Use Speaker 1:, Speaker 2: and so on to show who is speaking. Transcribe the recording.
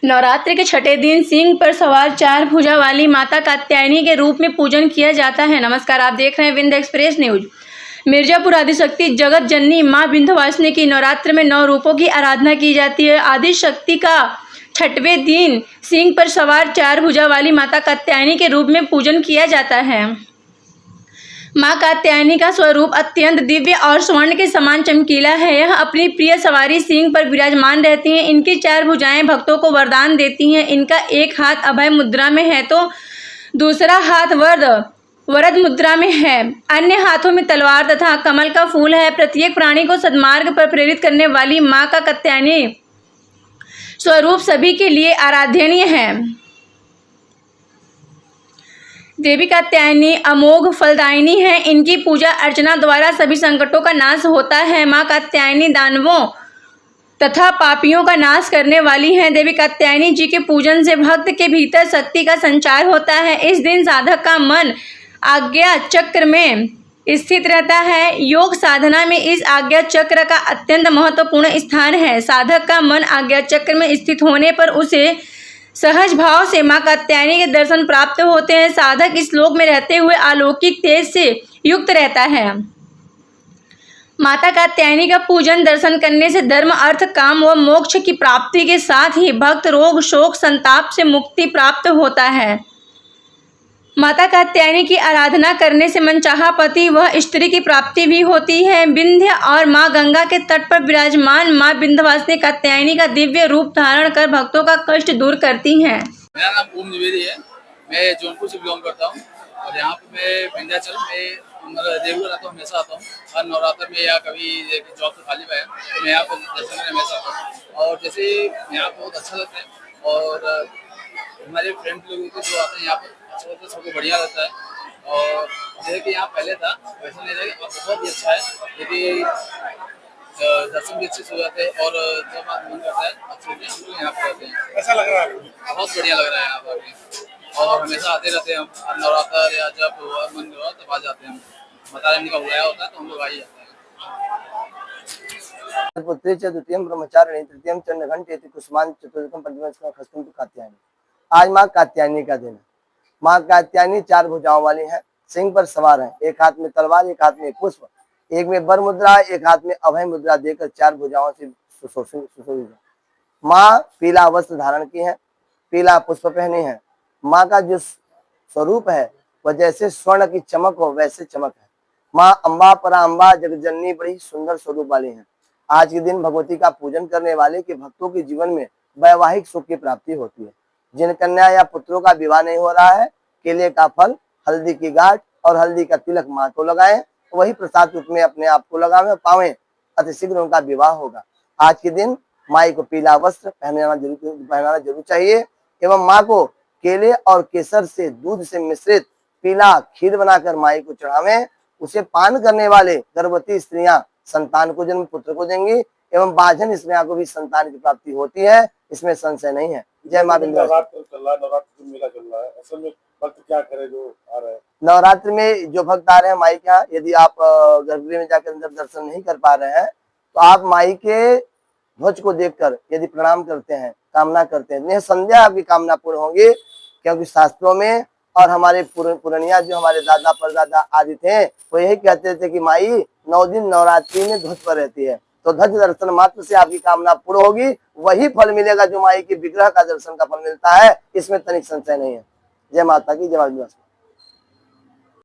Speaker 1: नवरात्रि के छठे दिन सिंह पर सवार 4 भुजा वाली माता कात्यायनी के रूप में पूजन किया जाता है। नमस्कार, आप देख रहे हैं विंध्य एक्सप्रेस न्यूज। मिर्जापुर आदिशक्ति जगत जननी मां विंध्यवासिनी की नवरात्र में 9 रूपों की आराधना की जाती है। आदिशक्ति का छठवें दिन सिंह पर सवार 4 भुजा वाली माता कात्यायनी के रूप में पूजन किया जाता है। मां कात्यायनी का स्वरूप अत्यंत दिव्य और स्वर्ण के समान चमकीला है। यह अपनी प्रिय सवारी सिंह पर विराजमान रहती हैं। इनकी 4 भुजाएं भक्तों को वरदान देती हैं। इनका एक हाथ अभय मुद्रा में है तो दूसरा हाथ वरद मुद्रा में है। अन्य हाथों में तलवार तथा कमल का फूल है। प्रत्येक प्राणी को सद्मार्ग पर प्रेरित करने वाली मां का कात्यायनी स्वरूप सभी के लिए आराधनीय है। देवी कात्यायनी अमोघ फलदायिनी है। इनकी पूजा अर्चना द्वारा सभी संकटों का नाश होता है। मां कात्यायनी दानवों तथा पापियों का नाश करने वाली हैं। देवी कात्यायनी जी के पूजन से भक्त के भीतर शक्ति का संचार होता है। इस दिन साधक का मन आज्ञा चक्र में स्थित रहता है। योग साधना में इस आज्ञा चक्र का अत्यंत महत्वपूर्ण स्थान है। साधक का मन आज्ञा चक्र में स्थित होने पर उसे सहज भाव से मां कात्यायनी के दर्शन प्राप्त होते हैं। साधक इस लोक में रहते हुए अलौकिक तेज से युक्त रहता है। माता कात्यायनी का पूजन दर्शन करने से धर्म, अर्थ, काम व मोक्ष की प्राप्ति के साथ ही भक्त रोग, शोक, संताप से मुक्ति प्राप्त होता है। माता कात्यायनी की आराधना करने से मनचाहा पति व स्त्री की प्राप्ति भी होती है। विंध्य और मां गंगा के तट पर विराजमान मां विंध्यवासिनी कात्यायनी का दिव्य रूप धारण कर भक्तों का कष्ट दूर करती हैं।
Speaker 2: मेरा नाम ओम द्विवेदी है। मैं जौनपुर से बिलोंग करता हूँ और यहाँ पे मैं विंध्याचल में रेगुलर आता हूँ, हमेशा आता हूँ। हर नवरात्र में या कभी जॉब से खाली है तो मैं यहाँ पर दर्शन करने हमेशा आता हूँ और जैसे यहाँ बहुत अच्छा लगता है और हमारे फ्रेंड लोग जो आते हैं यहाँ पर अच्छा लगता है, सबको बढ़िया लगता है। और जैसे कि यहाँ पहले था वैसे नहीं रहेगा, बहुत ही अच्छा है क्योंकि दर्शन भी अच्छे से हो जाते हैं और जब आप मन करता है अच्छे से हम लोग यहाँ पर रहते हैं।
Speaker 3: ऐसा लग रहा है,
Speaker 2: बहुत बढ़िया लग रहा है यहाँ पर और हमेशा आते रहते हैं हम। नवरात्र या जब मन हुआ तब आ जाते हैं हम। माता रानी का बुलाया होता है तो हम लोग आ ही जाते हैं।
Speaker 4: पुत्री च द्वितीयं ब्रह्मचारिणी तृतीयं चंद्रघंटे कुसुमान् चतुर्थकं पंचमं खस्तुं कात्यायनी। आज मां कात्यायनी का दिन है। मां कात्यायनी 4 भुजाओं वाली हैं, सिंह पर सवार हैं। एक हाथ में तलवार, एक हाथ में पुष्प, एक में वर मुद्रा, एक हाथ में अभय मुद्रा देकर 4 भुजाओं से सुशोभित है। मां पीला वस्त्र धारण की है, पीला पुष्प पहने हैं। मां का जो स्वरूप है वह जैसे स्वर्ण की चमक हो वैसे चमक है। मां अम्बा पराम्बा जगजननी बड़ी सुंदर स्वरूप वाली हैं। आज के दिन भगवती का पूजन करने वाले के भक्तों के जीवन में वैवाहिक सुख की प्राप्ति होती है। जिन कन्या या पुत्रों का विवाह नहीं हो रहा है, केले का फल, हल्दी की गांठ और हल्दी का तिलक मां को लगाएं, वही प्रसाद रूप में अपने आप को लगावे पावें, अतिशीघ्र उनका विवाह होगा। आज के दिन माई को पीला वस्त्र पहनाना जरूर चाहिए एवं माँ को केले और केसर से दूध से मिश्रित पीला खीर बनाकर माई को चढ़ावें। उसे पान करने वाले गर्भवती स्त्रियां संतान को जन्म पुत्र को देंगी एवं बाझन स्त्रियों को भी संतान की प्राप्ति होती है, इसमें संशय नहीं है। जय मां विंध्यवासिनी।
Speaker 3: क्या करे जो आ रहे हैं
Speaker 4: नवरात्र में जो भक्त आ रहे हैं माई के यहाँ, यदि आप गर्भगृह में जाकर अंदर दर्शन नहीं कर पा रहे हैं तो आप माई के ध्वज को देखकर यदि प्रणाम करते हैं, कामना करते हैं, निसंदेह आपकी कामना पूर्ण होंगी। क्योंकि शास्त्रों में और हमारे पुरानिया जो हमारे दादा परदादा आदि थे वो यही कहते थे कि माई 9 दिन नवरात्रि में ध्वज पर रहती है, तो ध्वज दर्शन मात्र से आपकी कामना पूर्ण होगी। वही फल मिलेगा जो माई के विग्रह का दर्शन का फल मिलता है, इसमें तनिक संशय नहीं है। जय माता की, जय मां विंध्यवासिनी।